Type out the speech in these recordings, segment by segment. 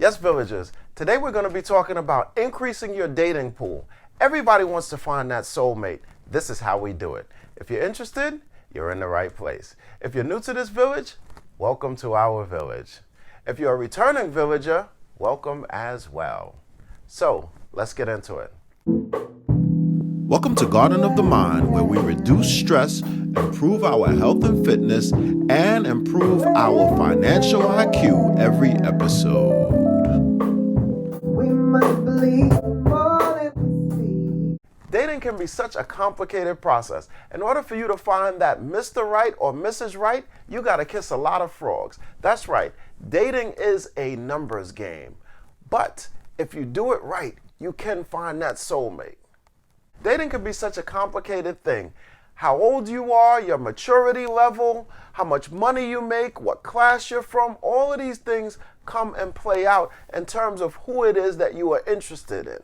Yes, villagers, today we're going to be talking about increasing your dating pool. Everybody wants to find that soulmate. This is how we do it. If you're interested, you're in the right place. If you're new to this village, welcome to our village. If you're a returning villager, welcome as well. So, let's get into it. Welcome to Garden of the Mind, where we reduce stress, improve our health and fitness, and improve our financial IQ every episode. Dating can be such a complicated process. In order for you to find that Mr. Right or Mrs. Right, you got to kiss a lot of frogs. That's right, dating is a numbers game. But if you do it right, you can find that soulmate. Dating can be such a complicated thing. How old you are, your maturity level, how much money you make, what class you're from, all of these things come and play out in terms of who it is that you are interested in.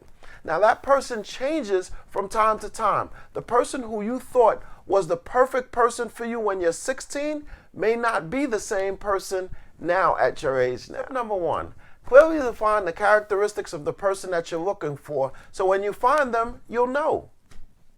Now that person changes from time to time. The person who you thought was the perfect person for you when you're 16 may not be the same person now at your age. Now, number one, clearly define the characteristics of the person that you're looking for, so when you find them, you'll know.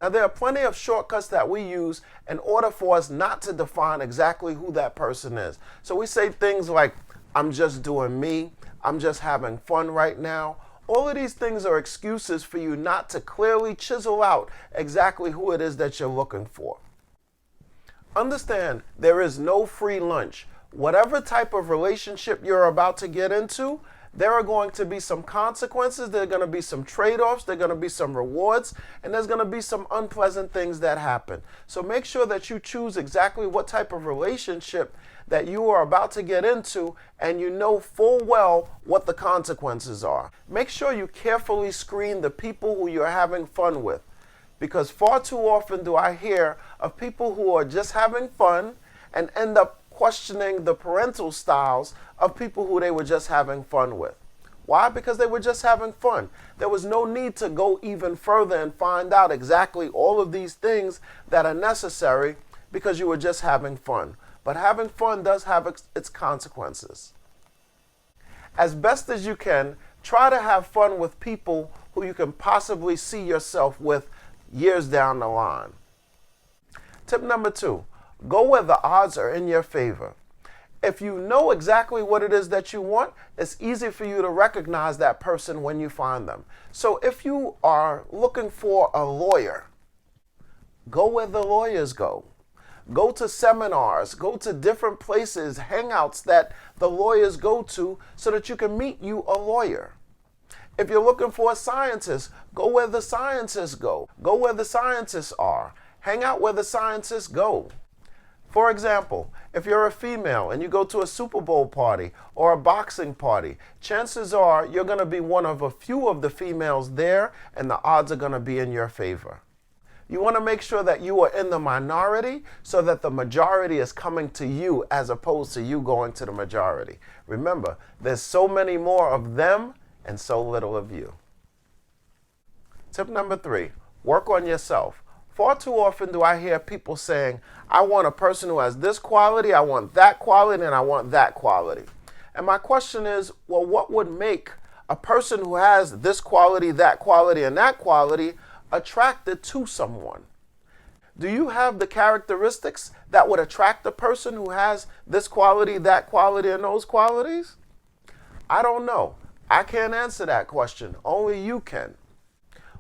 Now, there are plenty of shortcuts that we use in order for us not to define exactly who that person is. So we say things like, I'm just doing me, I'm just having fun right now. All of these things are excuses for you not to clearly chisel out exactly who it is that you're looking for. Understand, there is no free lunch. Whatever type of relationship you're about to get into, there are going to be some consequences, there are going to be some trade-offs, there are going to be some rewards, and there's going to be some unpleasant things that happen. So make sure that you choose exactly what type of relationship that you are about to get into, and you know full well what the consequences are. Make sure you carefully screen the people who you're having fun with, because far too often do I hear of people who are just having fun and end up questioning the parental styles of people who they were just having fun with. Why? Because they were just having fun. There was no need to go even further and find out exactly all of these things that are necessary because you were just having fun. But having fun does have its consequences. As best as you can, try to have fun with people who you can possibly see yourself with years down the line. Tip number 2. Go where the odds are in your favor. If you know exactly what it is that you want, it's easy for you to recognize that person when you find them. So if you are looking for a lawyer, go where the lawyers go. Go to seminars, go to different places, hangouts that the lawyers go to so that you can meet you a lawyer. If you're looking for a scientist, go where the scientists go. Go where the scientists are. Hang out where the scientists go. For example, if you're a female and you go to a Super Bowl party or a boxing party, chances are you're going to be one of a few of the females there, and the odds are going to be in your favor. You want to make sure that you are in the minority so that the majority is coming to you as opposed to you going to the majority. Remember, there's so many more of them and so little of you. Tip number 3, work on yourself. Far too often do I hear people saying, I want a person who has this quality, I want that quality, and I want that quality. And my question is, well, what would make a person who has this quality, and that quality attracted to someone? Do you have the characteristics that would attract the person who has this quality, that quality, and those qualities? I don't know. I can't answer that question. Only you can.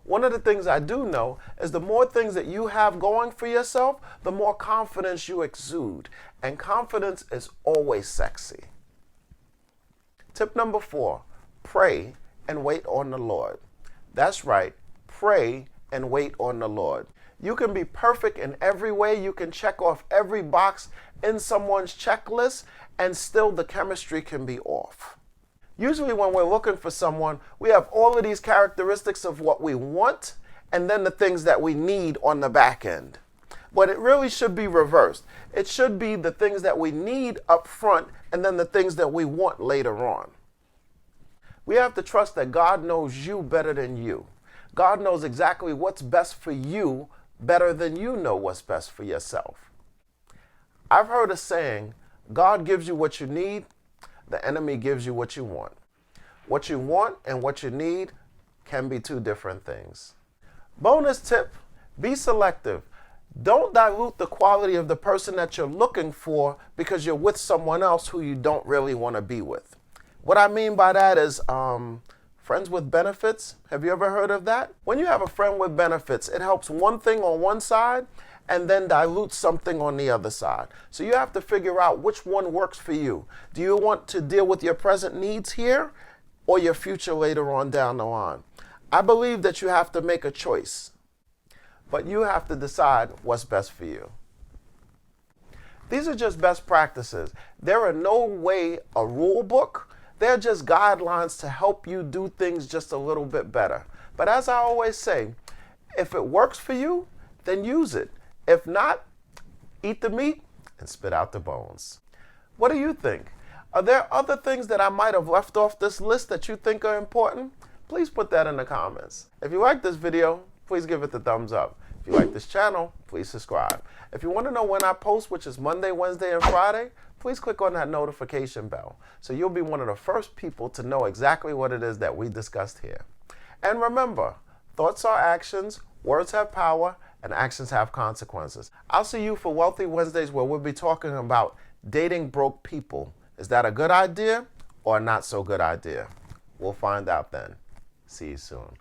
One of the things I do know is the more things that you have going for yourself, the more confidence you exude. And confidence is always sexy. Tip number 4, pray and wait on the Lord. That's right, pray and wait on the Lord. You can be perfect in every way. You can check off every box in someone's checklist, and still the chemistry can be off. Usually when we're looking for someone, we have all of these characteristics of what we want and then the things that we need on the back end. But it really should be reversed. It should be the things that we need up front and then the things that we want later on. We have to trust that God knows you better than you. God knows exactly what's best for you better than you know what's best for yourself. I've heard a saying, God gives you what you need, the enemy gives you what you want. What you want and what you need can be two different things. Bonus tip, be selective. Don't dilute the quality of the person that you're looking for because you're with someone else who you don't really want to be with. What I mean by that is friends with benefits. Have you ever heard of that? When you have a friend with benefits, it helps one thing on one side and then dilutes something on the other side. So you have to figure out which one works for you. Do you want to deal with your present needs here or your future later on down the line? I believe that you have to make a choice, but you have to decide what's best for you. These are just best practices. There are no way a rule book. They're just guidelines to help you do things just a little bit better. But as I always say, if it works for you, then use it. If not, eat the meat and spit out the bones. What do you think? Are there other things that I might have left off this list that you think are important? Please put that in the comments. If you like this video, please give it the thumbs up. If you like this channel, please subscribe. If you want to know when I post, which is Monday, Wednesday, and Friday, please click on that notification bell so you'll be one of the first people to know exactly what it is that we discussed here. And remember, thoughts are actions, words have power, and actions have consequences. I'll see you for Wealthy Wednesdays where we'll be talking about dating broke people. Is that a good idea or a not so good idea? We'll find out then. See you soon.